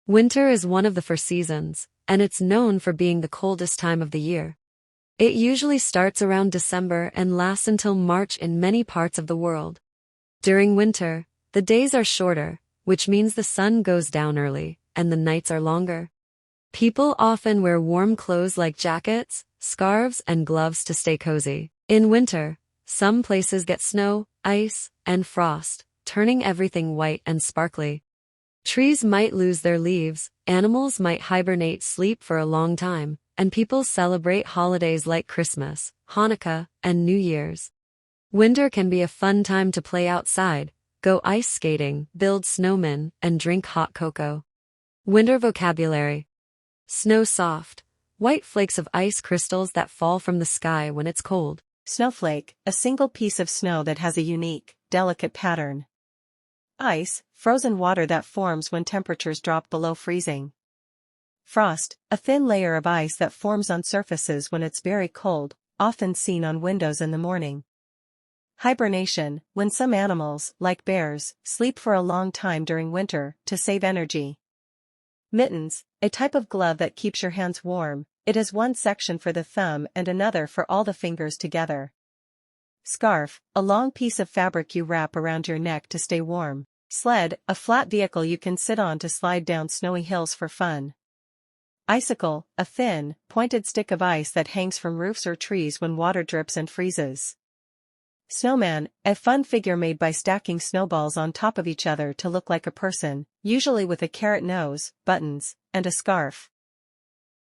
Winter is one of the 4 seasons, and it's known for being the coldest time of the year. It usually starts around December and lasts until March in many parts of the world. During winter, the days are shorter, which means the sun goes down early, and the nights are longer. People often wear warm clothes like jackets, scarves, and gloves to stay cozy. In winter, some places get snow, ice, and frost, turning everything white and sparkly. Trees might lose their leaves, animals might hibernate sleep for a long time, and people celebrate holidays like Christmas, Hanukkah, and New Year's. Winter can be a fun time to play outside, go ice skating, build snowmen, and drink hot cocoa. Winter vocabulary. Snow soft. White flakes of ice crystals that fall from the sky when it's cold. Snowflake, a single piece of snow that has a unique, delicate pattern. Ice, frozen water that forms when temperatures drop below freezing. Frost, a thin layer of ice that forms on surfaces when it's very cold, often seen on windows in the morning. Hibernation, when some animals, like bears, sleep for a long time during winter to save energy. Mittens, a type of glove that keeps your hands warm. It has one section for the thumb and another for all the fingers together. Scarf, a long piece of fabric you wrap around your neck to stay warm. Sled, a flat vehicle you can sit on to slide down snowy hills for fun. Icicle, a thin, pointed stick of ice that hangs from roofs or trees when water drips and freezes. Snowman, a fun figure made by stacking snowballs on top of each other to look like a person, usually with a carrot nose, buttons, and a scarf.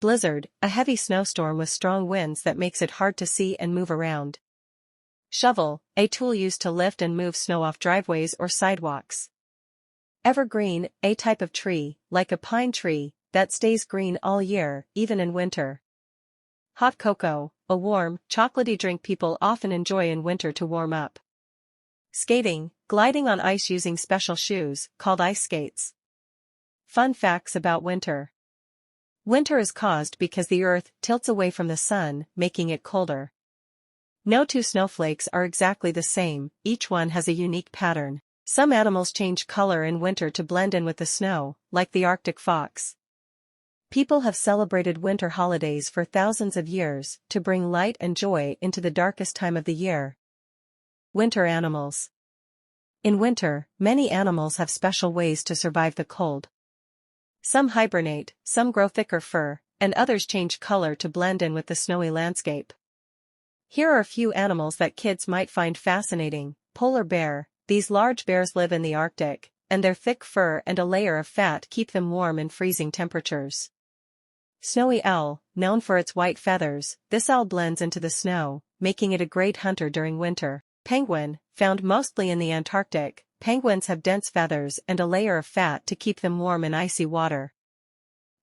Blizzard, a heavy snowstorm with strong winds that makes it hard to see and move around. Shovel, a tool used to lift and move snow off driveways or sidewalks. Evergreen, a type of tree, like a pine tree, that stays green all year, even in winter. Hot cocoa, a warm, chocolatey drink people often enjoy in winter to warm up. Skating, gliding on ice using special shoes, called ice skates. Fun facts about winter. Winter is caused because the Earth tilts away from the sun, making it colder. No two snowflakes are exactly the same, each one has a unique pattern. Some animals change color in winter to blend in with the snow, like the Arctic fox. People have celebrated winter holidays for thousands of years to bring light and joy into the darkest time of the year. Winter animals. In winter, many animals have special ways to survive the cold. Some hibernate, some grow thicker fur, and others change color to blend in with the snowy landscape. Here are a few animals that kids might find fascinating. Polar bear. These large bears live in the Arctic, and their thick fur and a layer of fat keep them warm in freezing temperatures. Snowy owl, known for its white feathers, this owl blends into the snow, making it a great hunter during winter. Penguin, found mostly in the Antarctic, penguins have dense feathers and a layer of fat to keep them warm in icy water.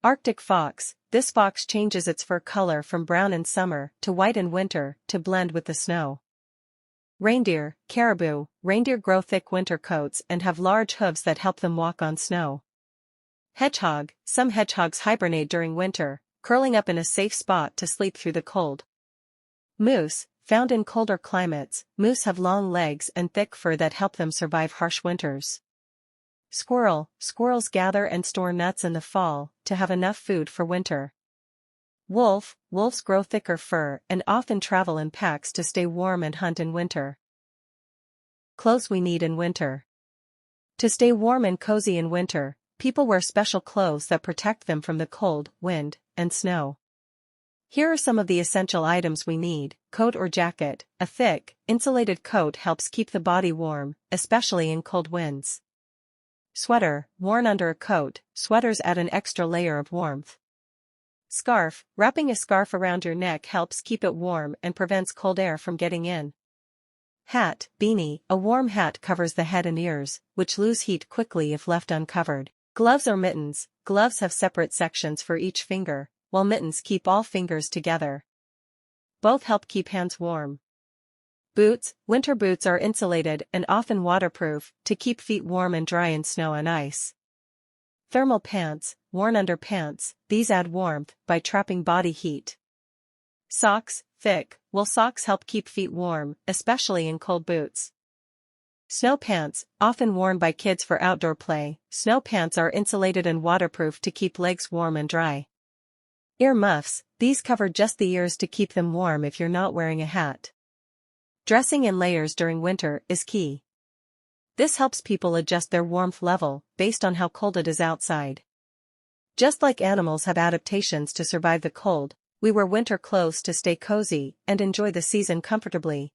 Arctic fox, this fox changes its fur color from brown in summer to white in winter to blend with the snow. Reindeer, caribou, reindeer grow thick winter coats and have large hooves that help them walk on snow. Hedgehog, some hedgehogs hibernate during winter, curling up in a safe spot to sleep through the cold. Moose, found in colder climates, moose have long legs and thick fur that help them survive harsh winters. Squirrel, squirrels gather and store nuts in the fall to have enough food for winter. Wolf, wolves grow thicker fur and often travel in packs to stay warm and hunt in winter. Clothes we need in winter. To stay warm and cozy in winter, people wear special clothes that protect them from the cold, wind, and snow. Here are some of the essential items we need. Coat or jacket. A thick, insulated coat helps keep the body warm, especially in cold winds. Sweater, worn under a coat, sweaters add an extra layer of warmth. Scarf, wrapping a scarf around your neck helps keep it warm and prevents cold air from getting in. Hat, beanie, a warm hat covers the head and ears, which lose heat quickly if left uncovered. Gloves or mittens, gloves have separate sections for each finger, while mittens keep all fingers together. Both help keep hands warm. Boots, winter boots are insulated and often waterproof to keep feet warm and dry in snow and ice. Thermal pants, worn under pants, these add warmth by trapping body heat. Socks, thick, wool socks help keep feet warm, especially in cold boots. Snow pants, often worn by kids for outdoor play. Snow pants are insulated and waterproof to keep legs warm and dry. Ear muffs, these cover just the ears to keep them warm if you're not wearing a hat. Dressing in layers during winter is key. This helps people adjust their warmth level based on how cold it is outside. Just like animals have adaptations to survive the cold, we wear winter clothes to stay cozy and enjoy the season comfortably.